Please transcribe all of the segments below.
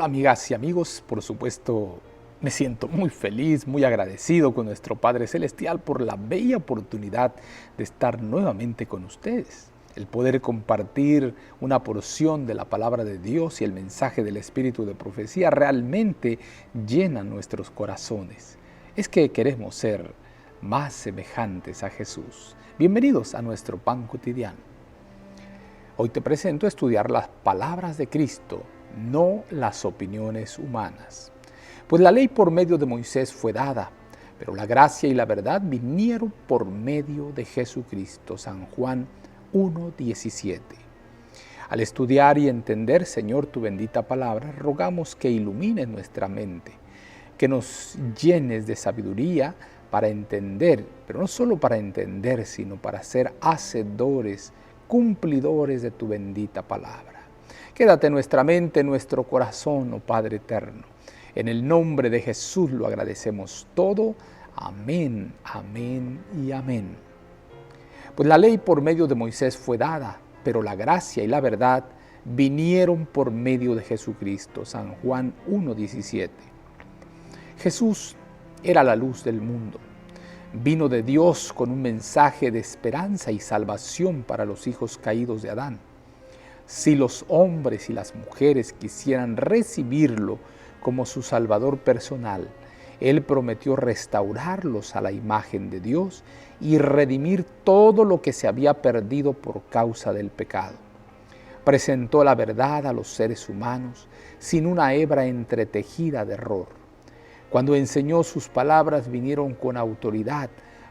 Hola amigas y amigos, por supuesto me siento muy feliz, muy agradecido con nuestro Padre Celestial por la bella oportunidad de estar nuevamente con ustedes. El poder compartir una porción de la palabra de Dios y el mensaje del Espíritu de profecía realmente llena nuestros corazones. Es que queremos ser más semejantes a Jesús. Bienvenidos a nuestro pan cotidiano. Hoy te presento a estudiar las palabras de Cristo, no las opiniones humanas. Pues la ley por medio de Moisés fue dada, pero la gracia y la verdad vinieron por medio de Jesucristo. San Juan 1:17. Al estudiar y entender, Señor, tu bendita palabra, rogamos que ilumines nuestra mente, que nos llenes de sabiduría para entender, pero no solo para entender, sino para ser hacedores, cumplidores de tu bendita palabra. Quédate en nuestra mente, en nuestro corazón, oh Padre eterno. En el nombre de Jesús lo agradecemos todo. Amén, amén y amén. Pues la ley por medio de Moisés fue dada, pero la gracia y la verdad vinieron por medio de Jesucristo. San Juan 1:17. Jesús era la luz del mundo. Vino de Dios con un mensaje de esperanza y salvación para los hijos caídos de Adán. Si los hombres y las mujeres quisieran recibirlo como su Salvador personal, Él prometió restaurarlos a la imagen de Dios y redimir todo lo que se había perdido por causa del pecado. Presentó la verdad a los seres humanos sin una hebra entretejida de error. Cuando enseñó, sus palabras vinieron con autoridad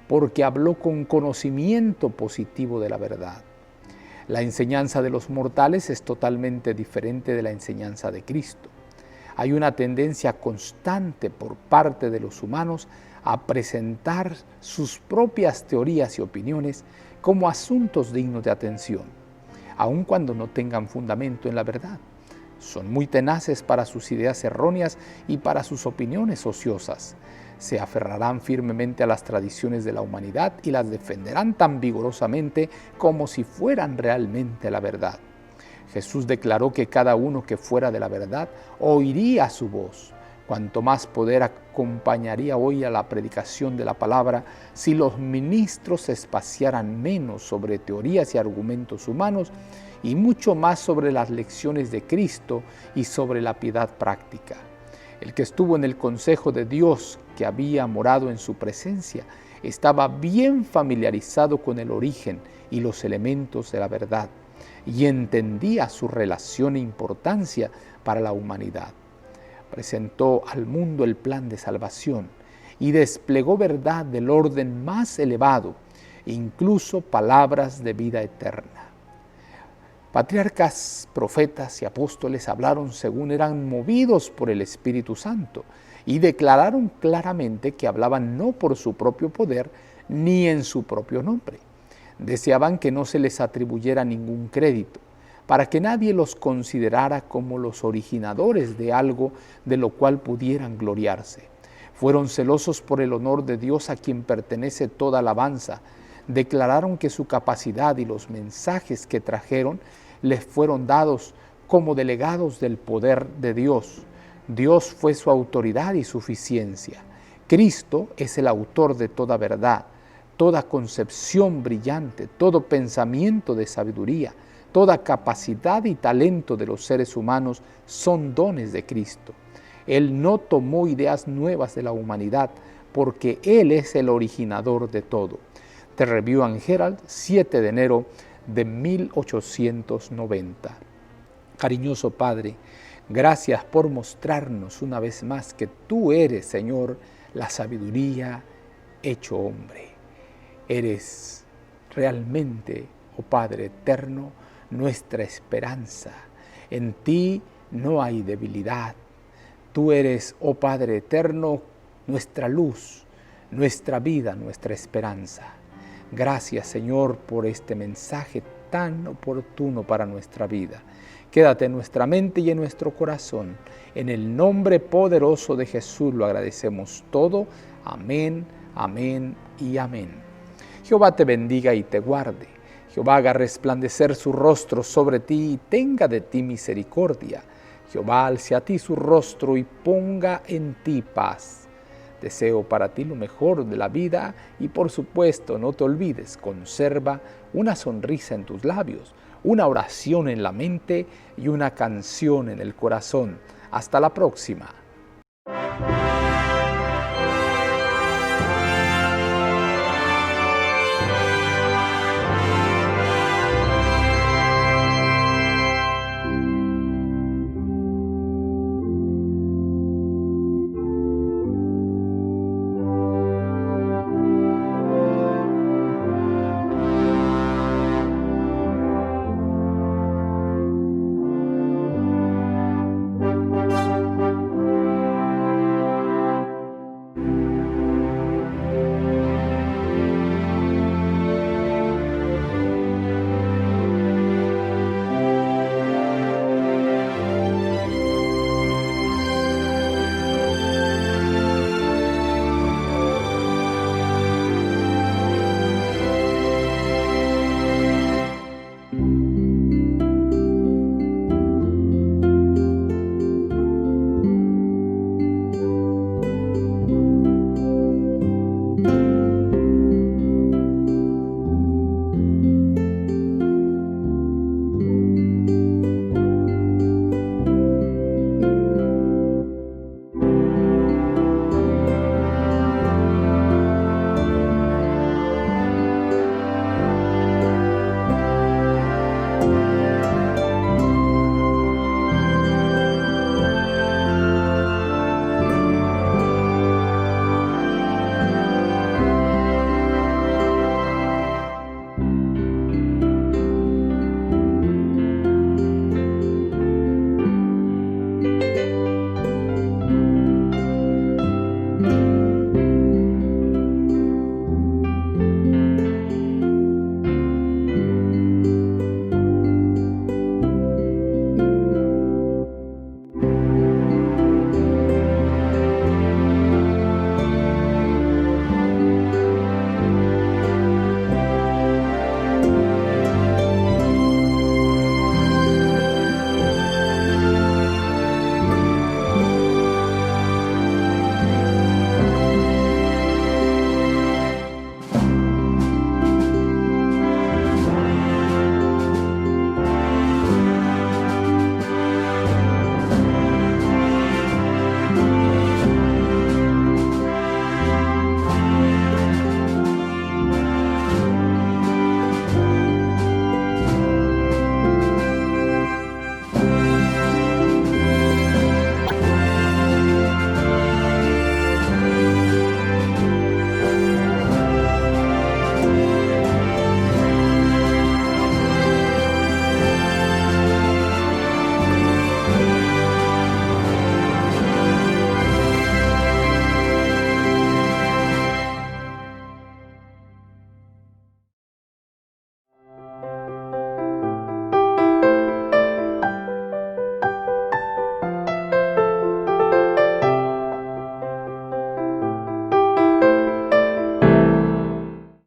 porque habló con conocimiento positivo de la verdad. La enseñanza de los mortales es totalmente diferente de la enseñanza de Cristo. Hay una tendencia constante por parte de los humanos a presentar sus propias teorías y opiniones como asuntos dignos de atención, aun cuando no tengan fundamento en la verdad. Son muy tenaces para sus ideas erróneas y para sus opiniones ociosas. Se aferrarán firmemente a las tradiciones de la humanidad y las defenderán tan vigorosamente como si fueran realmente la verdad. Jesús declaró que cada uno que fuera de la verdad oiría su voz. Cuanto más poder acompañaría hoy a la predicación de la palabra si los ministros se espaciaran menos sobre teorías y argumentos humanos y mucho más sobre las lecciones de Cristo y sobre la piedad práctica. El que estuvo en el consejo de Dios, que había morado en su presencia, estaba bien familiarizado con el origen y los elementos de la verdad y entendía su relación e importancia para la humanidad. Presentó al mundo el plan de salvación y desplegó verdad del orden más elevado, incluso palabras de vida eterna. Patriarcas, profetas y apóstoles hablaron según eran movidos por el Espíritu Santo y declararon claramente que hablaban no por su propio poder ni en su propio nombre. Deseaban que no se les atribuyera ningún crédito, para que nadie los considerara como los originadores de algo de lo cual pudieran gloriarse. Fueron celosos por el honor de Dios a quien pertenece toda alabanza. Declararon que su capacidad y los mensajes que trajeron les fueron dados como delegados del poder de Dios. Dios fue su autoridad y suficiencia. Cristo es el autor de toda verdad, toda concepción brillante, todo pensamiento de sabiduría, toda capacidad y talento de los seres humanos son dones de Cristo. Él no tomó ideas nuevas de la humanidad porque Él es el originador de todo. The Review and Herald, 7 de enero de 1890. Cariñoso Padre, gracias por mostrarnos una vez más que tú eres, Señor, la sabiduría hecho hombre. Eres realmente, oh Padre eterno, nuestra esperanza. En ti no hay debilidad. Tú eres, oh Padre eterno, nuestra luz, nuestra vida, nuestra esperanza. Gracias, Señor, por este mensaje tan oportuno para nuestra vida. Quédate en nuestra mente y en nuestro corazón. En el nombre poderoso de Jesús lo agradecemos todo. Amén, amén y amén. Jehová te bendiga y te guarde. Jehová haga resplandecer su rostro sobre ti y tenga de ti misericordia. Jehová alce a ti su rostro y ponga en ti paz. Deseo para ti lo mejor de la vida y por supuesto no te olvides, conserva una sonrisa en tus labios, una oración en la mente y una canción en el corazón. Hasta la próxima.